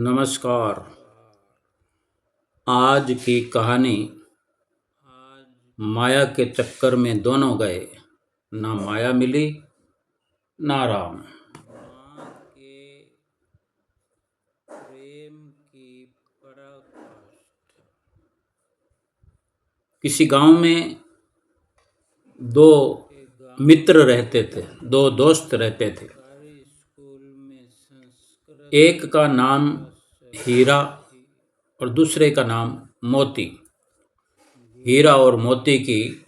नमस्कार। आज की कहानी माया के चक्कर में दोनों गए, ना माया मिली ना राम। माँ के प्रेम की पराकाष्ठा। किसी गांव में दो मित्र रहते थे, दो दोस्त रहते थे। एक का नाम हीरा और दूसरे का नाम मोती। हीरा और मोती की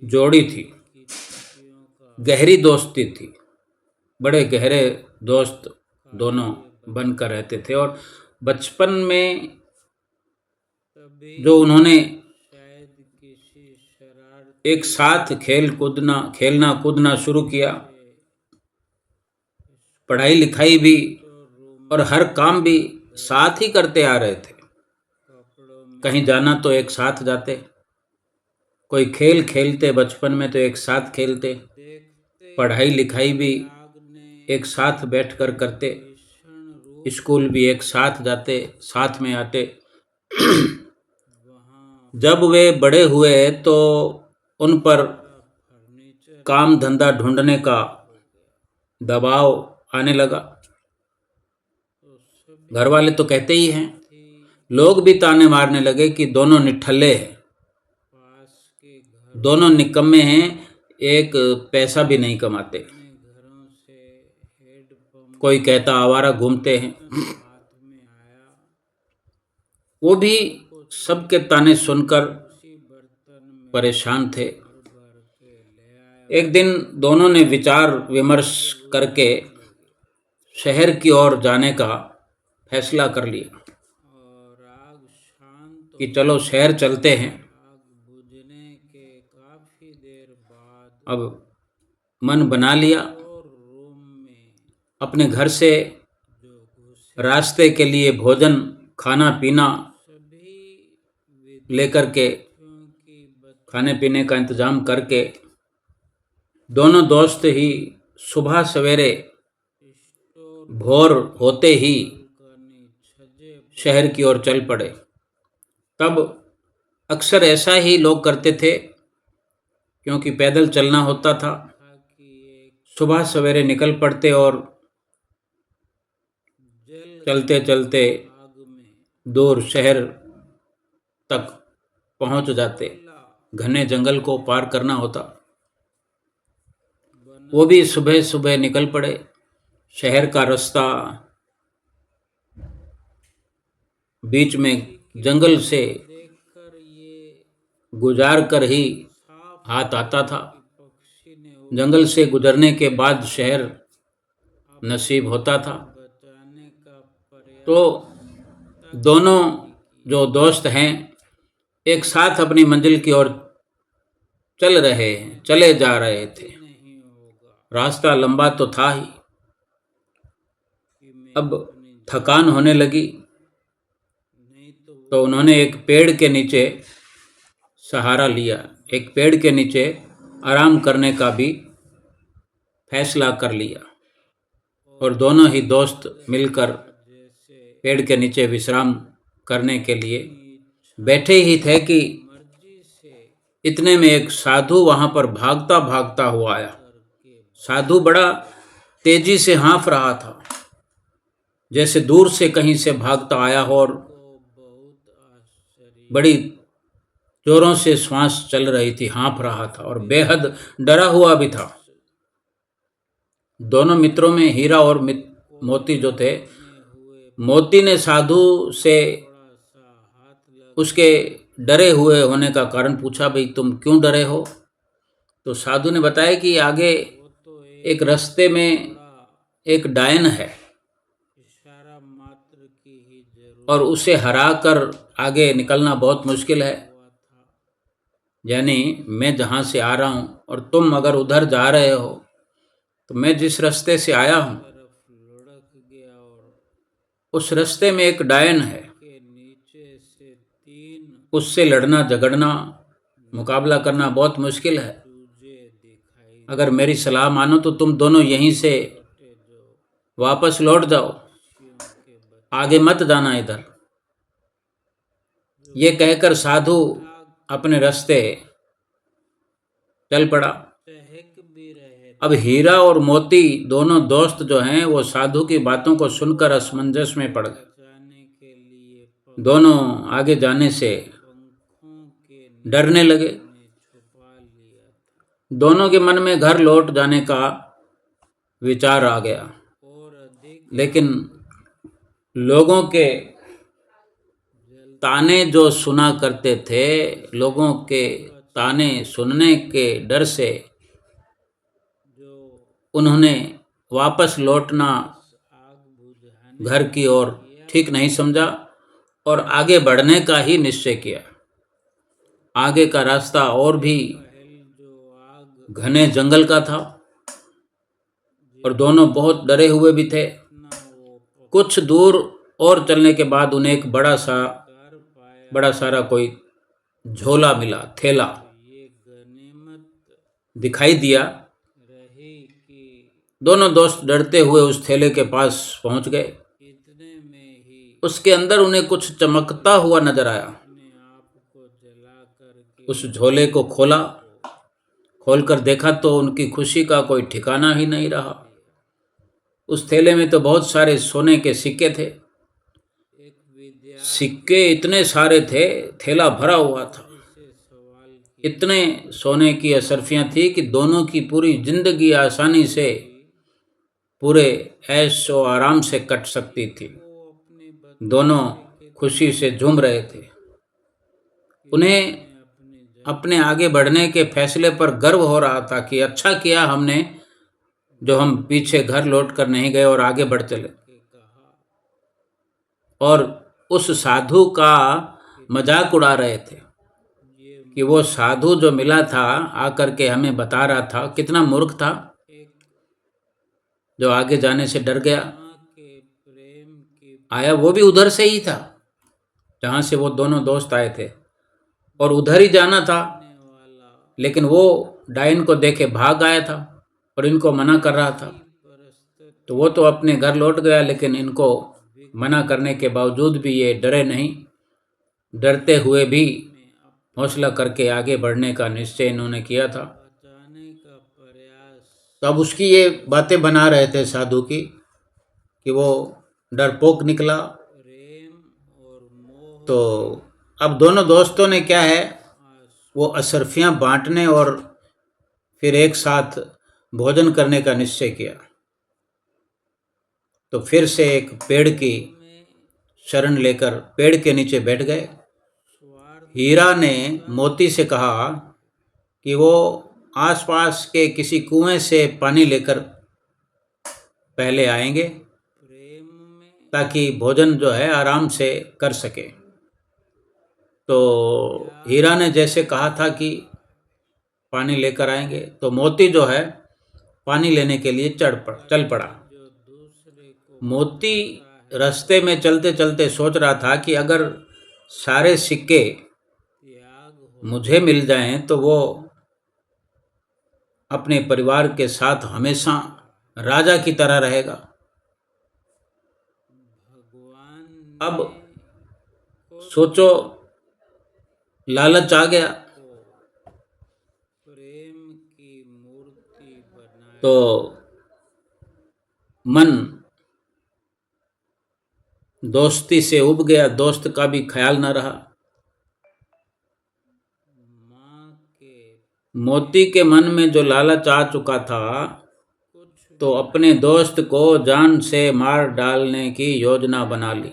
जोड़ी थी, गहरी दोस्ती थी, बड़े गहरे दोस्त दोनों बनकर रहते थे। और बचपन में जो उन्होंने एक साथ खेलना कूदना शुरू किया, पढ़ाई लिखाई भी और हर काम भी साथ ही करते आ रहे थे। कहीं जाना तो एक साथ जाते, कोई खेल खेलते बचपन में तो एक साथ खेलते, पढ़ाई लिखाई भी एक साथ बैठकर करते, स्कूल भी एक साथ जाते, साथ में आते। जब वे बड़े हुए तो उन पर काम धंधा ढूंढने का दबाव आने लगा। घर वाले तो कहते ही हैं, लोग भी ताने मारने लगे कि दोनों निठल्ले हैं, दोनों निकम्मे हैं, एक पैसा भी नहीं कमाते। कोई कहता आवारा घूमते हैं। वो भी सबके ताने सुनकर परेशान थे। एक दिन दोनों ने विचार विमर्श करके शहर की ओर जाने का फैसला कर लिया कि चलो शहर चलते हैं। अब मन बना लिया, अपने घर से रास्ते के लिए भोजन खाना पीना लेकर के, खाने पीने का इंतजाम करके दोनों दोस्त ही सुबह सवेरे भोर होते ही शहर की ओर चल पड़े। तब अक्सर ऐसा ही लोग करते थे, क्योंकि पैदल चलना होता था। सुबह सवेरे निकल पड़ते और चलते चलते दूर शहर तक पहुंच जाते। घने जंगल को पार करना होता। वो भी सुबह सुबह निकल पड़े। शहर का रास्ता बीच में जंगल से गुजार कर ही हाथ आता था। जंगल से गुजरने के बाद शहर नसीब होता था। तो दोनों जो दोस्त हैं एक साथ अपनी मंजिल की ओर चले जा रहे थे। रास्ता लंबा तो था ही। अब थकान होने लगी तो उन्होंने एक पेड़ के नीचे सहारा लिया। एक पेड़ के नीचे आराम करने का भी फैसला कर लिया और दोनों ही दोस्त मिलकर पेड़ के नीचे विश्राम करने के लिए बैठे ही थे कि इतने में एक साधु वहां पर भागता भागता हुआ आया। साधु बड़ा तेजी से हाँफ रहा था, जैसे दूर से कहीं से भागता आया हो और बड़ी जोरों से श्वास चल रही थी, हाँफ रहा था और बेहद डरा हुआ भी था। दोनों मित्रों में हीरा और मोती जो थे, मोती ने साधु से उसके डरे हुए होने का कारण पूछा, भाई तुम क्यों डरे हो? तो साधु ने बताया कि आगे एक रास्ते में एक डायन है और उसे हराकर आगे निकलना बहुत मुश्किल है। यानी मैं जहाँ से आ रहा हूँ और तुम अगर उधर जा रहे हो तो मैं जिस रास्ते से आया हूँ उस रास्ते में एक डायन है। उससे लड़ना झगड़ना मुकाबला करना बहुत मुश्किल है। अगर मेरी सलाह मानो तो तुम दोनों यहीं से वापस लौट जाओ। आगे मत जाना इधर। ये कहकर साधु अपने रास्ते चल पड़ा। अब हीरा और मोती दोनों दोस्त जो हैं वो साधु की बातों को सुनकर असमंजस में पड़ गए। दोनों आगे जाने से डरने लगे। दोनों के मन में घर लौट जाने का विचार आ गया, लेकिन लोगों के ताने जो सुना करते थे, लोगों के ताने सुनने के डर से उन्होंने वापस लौटना घर की ओर ठीक नहीं समझा और आगे बढ़ने का ही निश्चय किया। आगे का रास्ता और भी घने जंगल का था और दोनों बहुत डरे हुए भी थे। कुछ दूर और चलने के बाद उन्हें एक बड़ा सारा कोई झोला मिला, थैला दिखाई दिया। दोनों दोस्त डरते हुए उस थैले के पास पहुंच गए। उसके अंदर उन्हें कुछ चमकता हुआ नजर आया। उस झोले को खोलकर देखा तो उनकी खुशी का कोई ठिकाना ही नहीं रहा। उस थैले में तो बहुत सारे सोने के सिक्के थे। सिक्के इतने सारे थे, थैला भरा हुआ था। इतने सोने की अशर्फियां थी कि दोनों की पूरी जिंदगी आसानी से पूरे ऐश और आराम से कट सकती थी। दोनों खुशी से झूम रहे थे। उन्हें अपने आगे बढ़ने के फैसले पर गर्व हो रहा था कि अच्छा किया हमने जो हम पीछे घर लौट कर नहीं गए और आगे बढ़ चले। और उस साधु का मजाक उड़ा रहे थे कि वो साधु जो मिला था आकर के हमें बता रहा था, कितना मूर्ख था जो आगे जाने से डर गया। आया वो भी उधर से ही था जहाँ से वो दोनों दोस्त आए थे और उधर ही जाना था, लेकिन वो डाइन को देखे भाग आया था और इनको मना कर रहा था। तो वो तो अपने घर लौट गया, लेकिन इनको मना करने के बावजूद भी ये डरे नहीं। डरते हुए भी हौसला करके आगे बढ़ने का निश्चय इन्होंने किया था। तो अब उसकी ये बातें बना रहे थे साधु की कि वो डरपोक निकला। तो अब दोनों दोस्तों ने क्या है, वो अशर्फियाँ बांटने और फिर एक साथ भोजन करने का निश्चय किया। तो फिर से एक पेड़ की शरण लेकर पेड़ के नीचे बैठ गए। हीरा ने मोती से कहा कि वो आसपास के किसी कुएं से पानी लेकर पहले आएंगे ताकि भोजन जो है आराम से कर सके। तो हीरा ने जैसे कहा था कि पानी लेकर आएंगे, तो मोती जो है पानी लेने के लिए चल पड़ा। मोती रास्ते में चलते चलते सोच रहा था कि अगर सारे सिक्के मुझे मिल जाएं तो वो अपने परिवार के साथ हमेशा राजा की तरह रहेगा। अब सोचो, लालच आ गया। तो मन दोस्ती से उब गया, दोस्त का भी ख्याल न रहा। मोती के मन में जो लालच आ चुका था, तो अपने दोस्त को जान से मार डालने की योजना बना ली।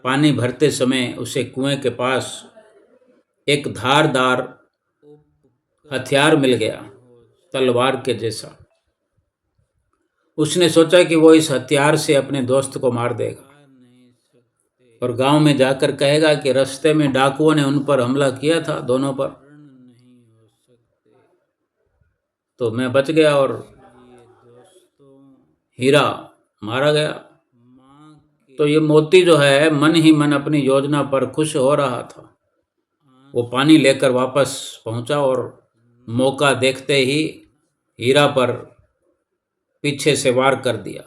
पानी भरते समय उसे कुएं के पास एक धारदार हथियार मिल गया, तलवार के जैसा। उसने सोचा कि वो इस हथियार से अपने दोस्त को मार देगा और गांव में जाकर कहेगा कि रास्ते में डाकुओं ने उन पर हमला किया था, दोनों पर, तो मैं बच गया और हीरा मारा गया। तो ये मोती जो है मन ही मन अपनी योजना पर खुश हो रहा था। वो पानी लेकर वापस पहुंचा और मौका देखते ही हीरा पर पीछे से वार कर दिया।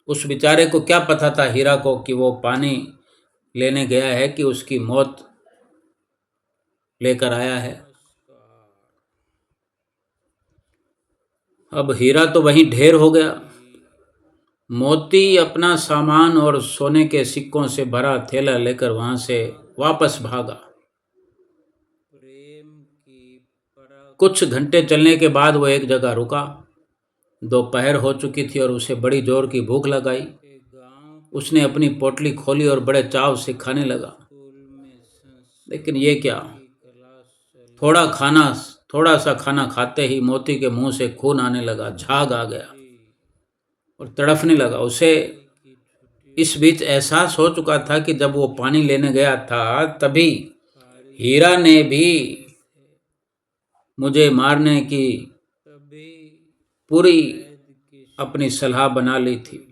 उस बेचारे को क्या पता था हीरा को कि वो पानी लेने गया है कि उसकी मौत लेकर आया है। अब हीरा तो वहीं ढेर हो गया। मोती अपना सामान और सोने के सिक्कों से भरा थैला लेकर वहां से वापस भागा। कुछ घंटे चलने के बाद वो एक जगह रुका। दोपहर हो चुकी थी और उसे बड़ी जोर की भूख लगाई। उसने अपनी पोटली खोली और बड़े चाव से खाने लगा। लेकिन ये क्या, थोड़ा सा खाना खाते ही मोती के मुंह से खून आने लगा, झाग आ गया और तड़फने लगा। उसे इस बीच एहसास हो चुका था कि जब वो पानी लेने गया था तभी हीरा ने भी मुझे मारने की पूरी अपनी सलाह बना ली थी।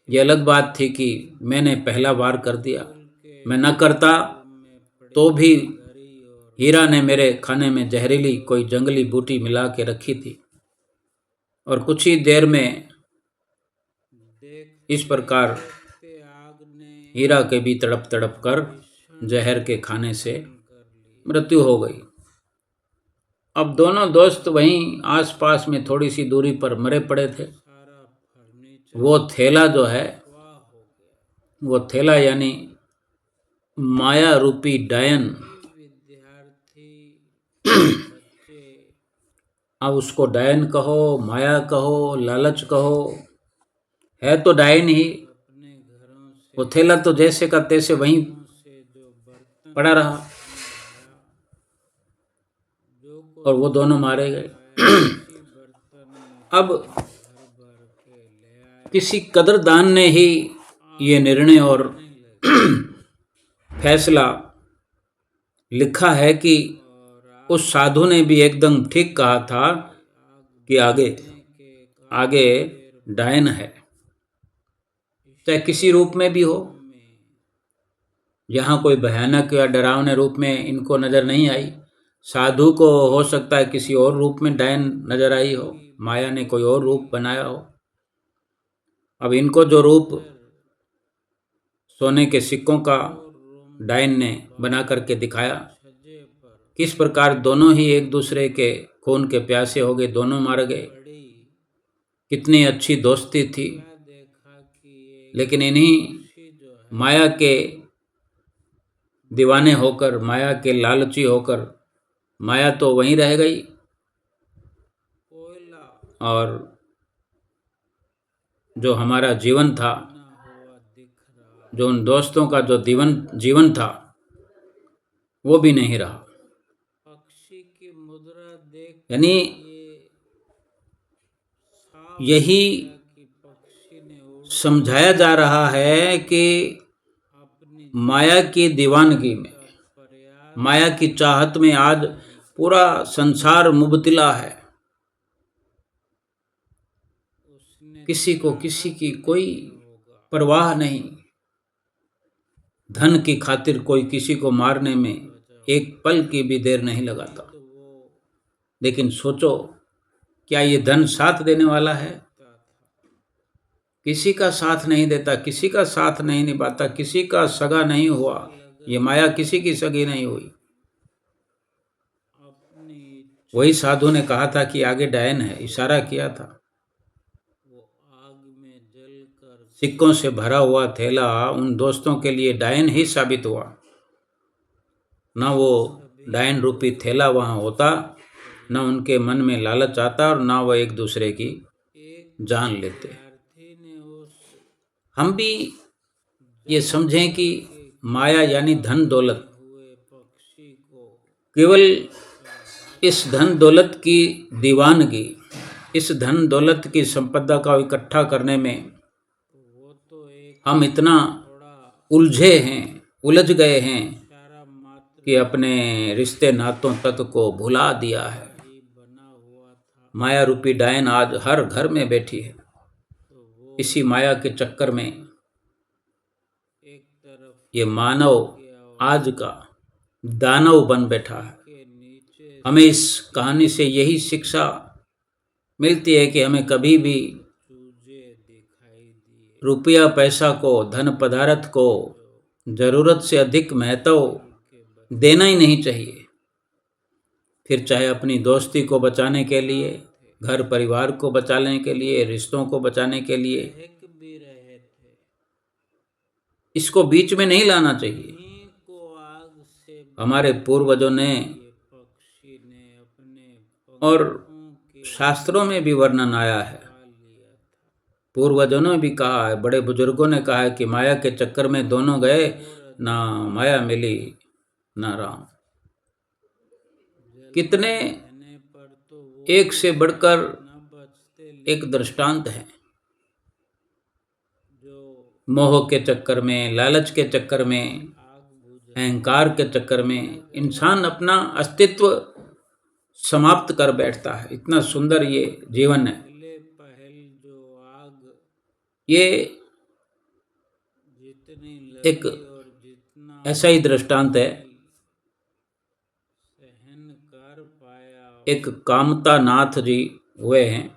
ये अलग बात थी कि मैंने पहला वार कर दिया। मैं न करता तो भी हीरा ने मेरे खाने में जहरीली कोई जंगली बूटी मिला के रखी थी और कुछ ही देर में इस प्रकार हीरा के भी तड़प तड़प कर जहर के खाने से मृत्यु हो गई। अब दोनों दोस्त वहीं आसपास में थोड़ी सी दूरी पर मरे पड़े थे। वो थैला जो है, वो थैला यानी माया रूपी डायन, अब उसको डायन कहो, माया कहो, लालच कहो, है तो डायन ही। वो थैला तो जैसे का तैसे वहीं पड़ा रहा और वो दोनों मारे गए। अब किसी कदरदान ने ही ये निर्णय और फैसला लिखा है कि उस साधु ने भी एकदम ठीक कहा था कि आगे डायन है, चाहे किसी रूप में भी हो। यहाँ कोई भयानक या डरावने रूप में इनको नजर नहीं आई। साधु को हो सकता है किसी और रूप में डायन नजर आई हो, माया ने कोई और रूप बनाया हो। अब इनको जो रूप सोने के सिक्कों का डायन ने बना करके दिखाया, किस प्रकार दोनों ही एक दूसरे के खून के प्यासे हो गए, दोनों मार गए। कितनी अच्छी दोस्ती थी, लेकिन इन्हीं माया के दीवाने होकर, माया के लालची होकर माया तो वहीं रह गई और जो हमारा जीवन था, जो उन दोस्तों का जो जीवन था, वो भी नहीं रहा। यानी यही समझाया जा रहा है कि माया की दीवानगी में, माया की चाहत में आज पूरा संसार मुबतला है। किसी को किसी की कोई परवाह नहीं। धन की खातिर कोई किसी को मारने में एक पल की भी देर नहीं लगाता। लेकिन सोचो, क्या ये धन साथ देने वाला है? किसी का साथ नहीं देता, किसी का साथ नहीं निभाता, किसी का सगा नहीं हुआ। ये माया किसी की सगी नहीं हुई। वही साधु ने कहा था कि आगे डायन है, इशारा किया था। सिक्कों से भरा हुआ थैला उन दोस्तों के लिए डायन ही साबित हुआ। न वो डायन रूपी थैला वहां होता, न उनके मन में लालच आता और न वो एक दूसरे की जान लेते। हम भी ये समझें कि माया यानी धन दौलत, केवल इस धन दौलत की दीवानगी, इस धन दौलत की संपदा का इकट्ठा करने में हम इतना उलझे हैं, उलझ गए हैं कि अपने रिश्ते नातों तक को भुला दिया है। माया रूपी डायन आज हर घर में बैठी है। इसी माया के चक्कर में ये मानव आज का दानव बन बैठा है। हमें इस कहानी से यही शिक्षा मिलती है कि हमें कभी भी रुपया पैसा को, धन पदार्थ को ज़रूरत से अधिक महत्व देना ही नहीं चाहिए। फिर चाहे अपनी दोस्ती को बचाने के लिए, घर परिवार को बचाने के लिए, रिश्तों को बचाने के लिए, इसको बीच में नहीं लाना चाहिए। हमारे पूर्वजों ने और शास्त्रों में भी वर्णन आया है, पूर्वजों ने भी कहा है, बड़े बुजुर्गों ने कहा है कि माया के चक्कर में दोनों गए, ना माया मिली ना राम। कितने एक से बढ़कर एक दृष्टांत है। मोह के चक्कर में, लालच के चक्कर में, अहंकार के चक्कर में इंसान अपना अस्तित्व समाप्त कर बैठता है। इतना सुंदर ये जीवन है। ये एक ऐसा ही दृष्टांत है। एक कामता नाथ जी हुए हैं।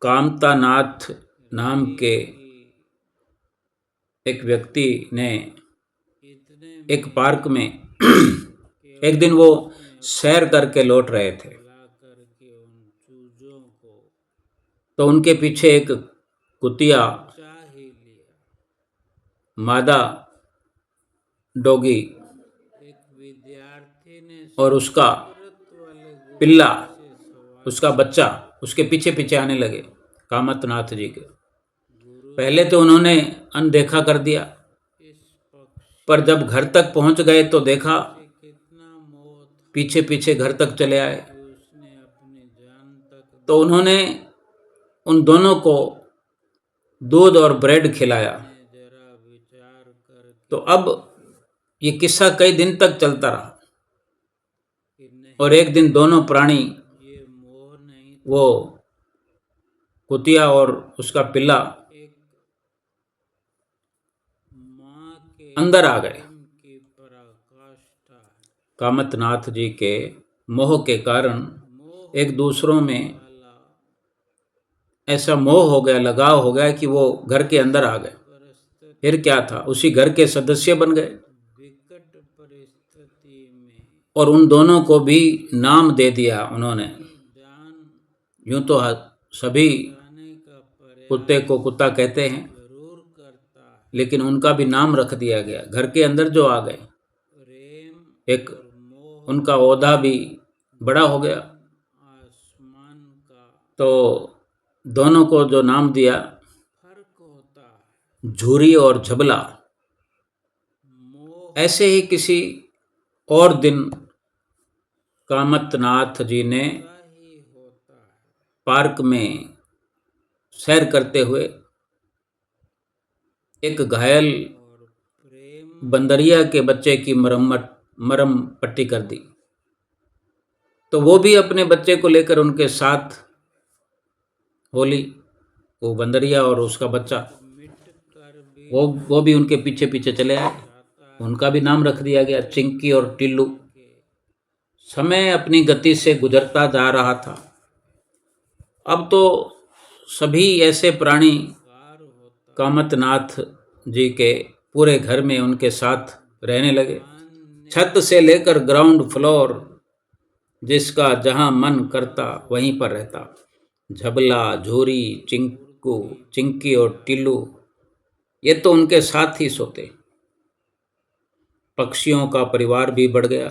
कामता नाथ नाम के एक व्यक्ति ने एक पार्क में एक दिन वो सैर करके लौट रहे थे, तो उनके पीछे एक कुतिया मादा डॉगी और उसका पिल्ला, उसका बच्चा उसके पीछे पीछे आने लगे कामतनाथ जी के। पहले तो उन्होंने अनदेखा कर दिया, पर जब घर तक पहुंच गए तो देखा पीछे पीछे घर तक चले आए, तो उन्होंने उन दोनों को दूध और ब्रेड खिलाया। तो अब ये किस्सा कई दिन तक चलता रहा और एक दिन दोनों प्राणी, वो कुतिया और उसका पिल्ला, अंदर आ गए। कामतनाथ जी के मोह के कारण एक दूसरों में ऐसा मोह हो गया, लगाव हो गया कि वो घर के अंदर आ गए। फिर क्या था, उसी घर के सदस्य बन गए और उन दोनों को भी नाम दे दिया उन्होंने। यूं तो सभी कुत्ते को कुत्ता कहते हैं, लेकिन उनका भी नाम रख दिया गया। घर के अंदर जो आ गए, एक उनका ओहदा भी बड़ा हो गया, तो दोनों को जो नाम दिया झूरी और झबला। ऐसे ही किसी और दिन कामतनाथ जी ने पार्क में सैर करते हुए एक घायल बंदरिया के बच्चे की मरम पट्टी कर दी। तो वो भी अपने बच्चे को लेकर उनके साथ होली, वो बंदरिया और उसका बच्चा, वो भी उनके पीछे पीछे चले आए। उनका भी नाम रख दिया गया चिंकी और टिल्लू। समय अपनी गति से गुजरता जा रहा था। अब तो सभी ऐसे प्राणी कामतनाथ जी के पूरे घर में उनके साथ रहने लगे। छत से लेकर ग्राउंड फ्लोर, जिसका जहां मन करता वहीं पर रहता। झबला, झूरी, चिंकी और टिल्लू, ये तो उनके साथ ही सोते। पक्षियों का परिवार भी बढ़ गया।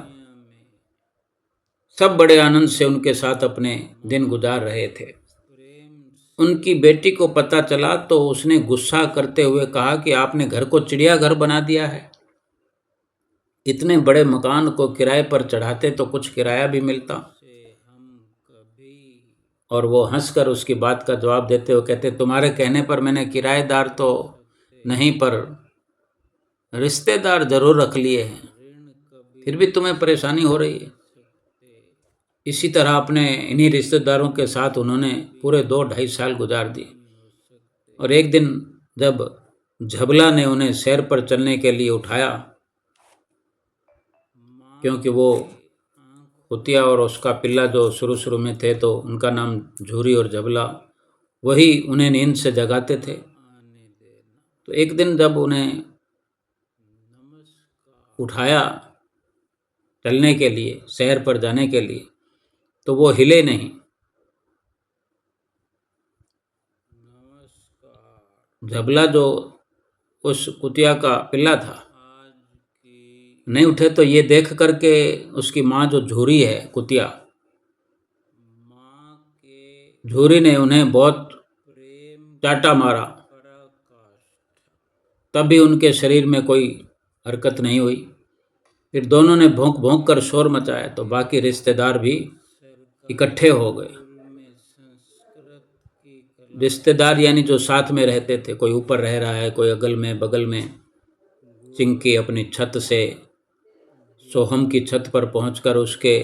सब बड़े आनंद से उनके साथ अपने दिन गुजार रहे थे। उनकी बेटी को पता चला तो उसने गुस्सा करते हुए कहा कि आपने घर को चिड़ियाघर बना दिया है। इतने बड़े मकान को किराए पर चढ़ाते तो कुछ किराया भी मिलता। और वो हंसकर उसकी बात का जवाब देते हुए कहते, तुम्हारे कहने पर मैंने किराएदार तो नहीं, पर रिश्तेदार जरूर रख लिए हैं, फिर भी तुम्हें परेशानी हो रही है। इसी तरह अपने इन्हीं रिश्तेदारों के साथ उन्होंने पूरे 2-2.5 साल गुजार दिए। और एक दिन जब झबला ने उन्हें सैर पर चलने के लिए उठाया, क्योंकि वो कुतिया और उसका पिल्ला जो शुरू शुरू में थे तो उनका नाम झूरी और झबला, वही उन्हें नींद से जगाते थे। तो एक दिन जब उन्हें उठाया चलने के लिए, शहर पर जाने के लिए, तो वो हिले नहीं। झबला जो उस कुतिया का पिल्ला था नहीं उठे, तो ये देख करके उसकी माँ जो झूरी है कुतिया, झूरी ने उन्हें बहुत चाटा मारा, तब भी उनके शरीर में कोई हरकत नहीं हुई। फिर दोनों ने भौंक भौंक कर शोर मचाया, तो बाकी रिश्तेदार भी इकट्ठे हो गए। रिश्तेदार यानी जो साथ में रहते थे, कोई ऊपर रह रहा है, कोई अगल में बगल में। चिंकी अपनी छत से, सोहम की छत पर पहुंचकर उसके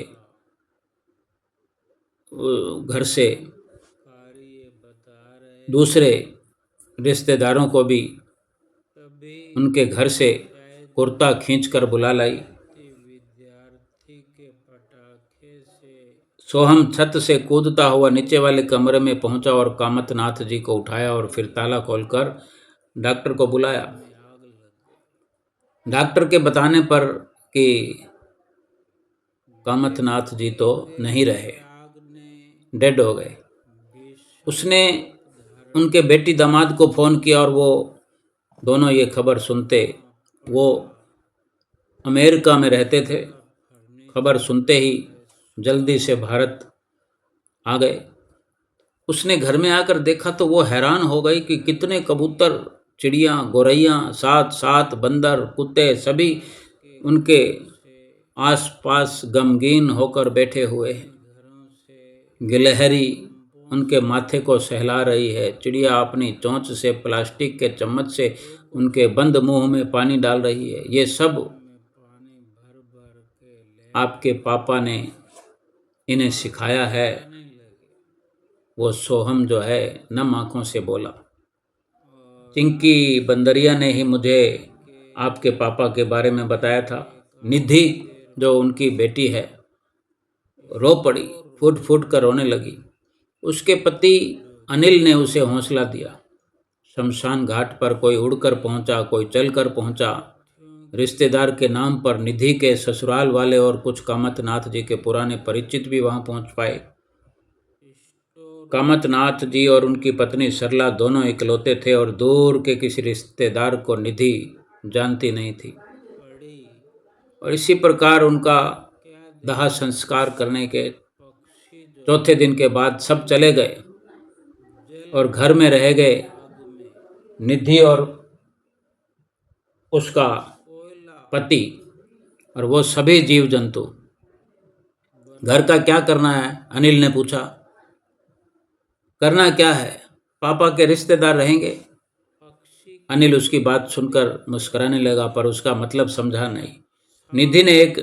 घर से दूसरे रिश्तेदारों को भी उनके घर से कुर्ता खींचकर बुला लाई। सोहम छत से कूदता हुआ नीचे वाले कमरे में पहुंचा और कामतनाथ जी को उठाया और फिर ताला खोलकर डॉक्टर को बुलाया। डॉक्टर के बताने पर कि कामतनाथ जी तो नहीं रहे, डेड हो गए। उसने उनके बेटी दामाद को फ़ोन किया और वो दोनों ये खबर सुनते, वो अमेरिका में रहते थे, खबर सुनते ही जल्दी से भारत आ गए। उसने घर में आकर देखा तो वो हैरान हो गई कि कितने कबूतर, चिड़ियाँ, गौरैया, साथ साथ बंदर, कुत्ते सभी उनके आसपास गमगीन होकर बैठे हुए हैं। गिलहरी उनके माथे को सहला रही है, चिड़िया अपनी चोंच से प्लास्टिक के चम्मच से उनके बंद मुंह में पानी डाल रही है। ये सब आपके पापा ने इन्हें सिखाया है, वो सोहम जो है नम आँखों से बोला। चिंकी बंदरिया ने ही मुझे आपके पापा के बारे में बताया था। निधि जो उनकी बेटी है रो पड़ी, फूट फूट कर रोने लगी। उसके पति अनिल ने उसे हौसला दिया। शमशान घाट पर कोई उड़कर पहुंचा, कोई चलकर पहुंचा। रिश्तेदार के नाम पर निधि के ससुराल वाले और कुछ कामतनाथ जी के पुराने परिचित भी वहां पहुंच पाए। कामतनाथ जी और उनकी पत्नी सरला दोनों इकलौते थे और दूर के किसी रिश्तेदार को निधि जानती नहीं थी। और इसी प्रकार उनका दाह संस्कार करने के चौथे दिन के बाद सब चले गए और घर में रह गए निधि और उसका पति और वो सभी जीव जंतु। घर का क्या करना है? अनिल ने पूछा। करना क्या है? पापा के रिश्तेदार रहेंगे। अनिल उसकी बात सुनकर मुस्कुराने लगा, पर उसका मतलब समझा नहीं। निधि ने एक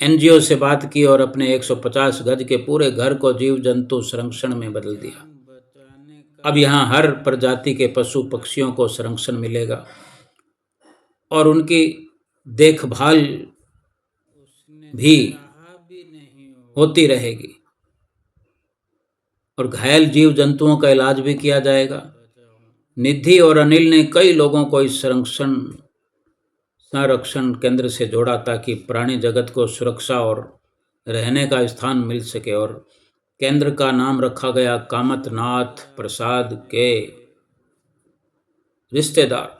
एनजीओ से बात की और अपने 150 गज के पूरे घर को जीव जंतु संरक्षण में बदल दिया। अब यहाँ हर प्रजाति के पशु पक्षियों को संरक्षण मिलेगा और उनकी देखभाल भी होती रहेगी और घायल जीव जंतुओं का इलाज भी किया जाएगा। निधि और अनिल ने कई लोगों को इस संरक्षण केंद्र से जोड़ा ताकि प्राणी जगत को सुरक्षा और रहने का स्थान मिल सके। और केंद्र का नाम रखा गया कामतनाथ प्रसाद के रिश्तेदार।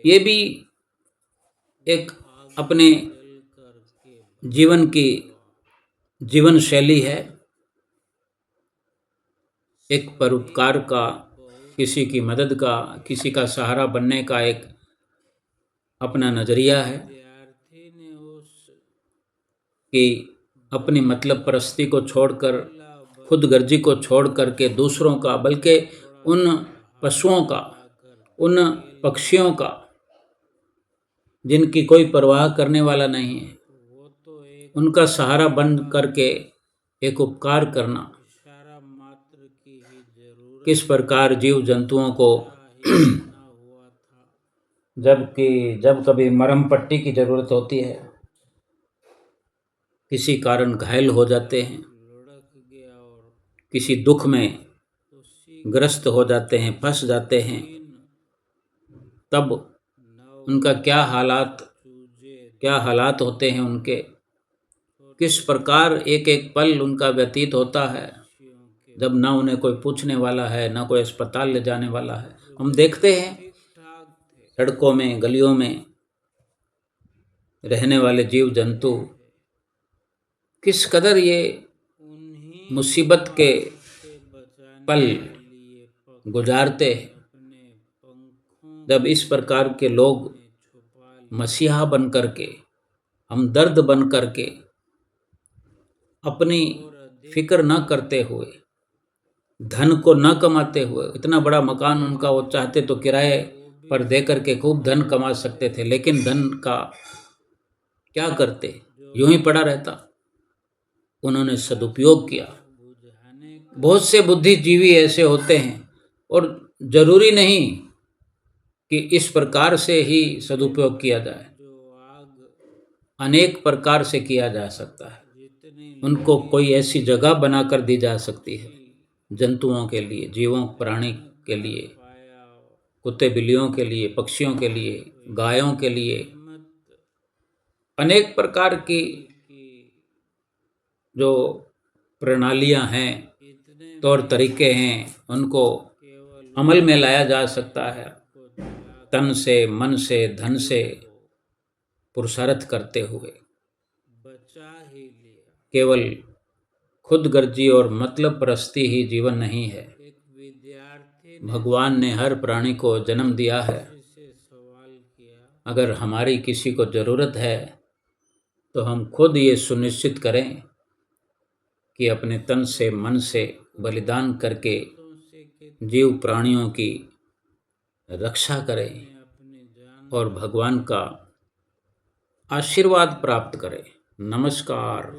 ये भी एक अपने जीवन की जीवन शैली है, एक परोपकार का, किसी की मदद का, किसी का सहारा बनने का एक अपना नज़रिया है कि अपनी मतलब परस्ती को छोड़कर, खुद गर्जी को छोड़ करके दूसरों का, बल्कि उन पशुओं का, उन पक्षियों का जिनकी कोई परवाह करने वाला नहीं है, उनका सहारा बन करके एक उपकार करना। किस प्रकार जीव जंतुओं को जब कभी मरहम पट्टी की ज़रूरत होती है, किसी कारण घायल हो जाते हैं, किसी दुख में ग्रस्त हो जाते हैं, फंस जाते हैं, तब उनका क्या हालात होते हैं उनके, किस प्रकार एक एक पल उनका व्यतीत होता है जब ना उन्हें कोई पूछने वाला है, ना कोई अस्पताल ले जाने वाला है। हम देखते हैं सड़कों में, गलियों में रहने वाले जीव जंतु किस कदर ये मुसीबत के पल गुजारते हैं, जब इस प्रकार के लोग मसीहा बन करके, हमदर्द बन करके, अपनी फिक्र न करते हुए, धन को न कमाते हुए, इतना बड़ा मकान उनका, वो चाहते तो किराए पर दे करके खूब धन कमा सकते थे, लेकिन धन का क्या करते, यूं ही पड़ा रहता। उन्होंने सदुपयोग किया। बहुत से बुद्धिजीवी ऐसे होते हैं, और जरूरी नहीं कि इस प्रकार से ही सदुपयोग किया जाए, अनेक प्रकार से किया जा सकता है। उनको कोई ऐसी जगह बनाकर दी जा सकती है जंतुओं के लिए, जीवों प्राणी के लिए, कुत्ते बिल्लियों के लिए, पक्षियों के लिए, गायों के लिए, अनेक प्रकार की जो प्रणालियां हैं, तौर तरीके हैं, उनको अमल में लाया जा सकता है। तन से, मन से, धन से पुरुषार्थ करते हुए, केवल खुदगर्जी और मतलब परस्ती ही जीवन नहीं है। भगवान ने हर प्राणी को जन्म दिया है। अगर हमारी किसी को ज़रूरत है तो हम खुद ये सुनिश्चित करें कि अपने तन से, मन से बलिदान करके जीव प्राणियों की रक्षा करें और भगवान का आशीर्वाद प्राप्त करें। नमस्कार।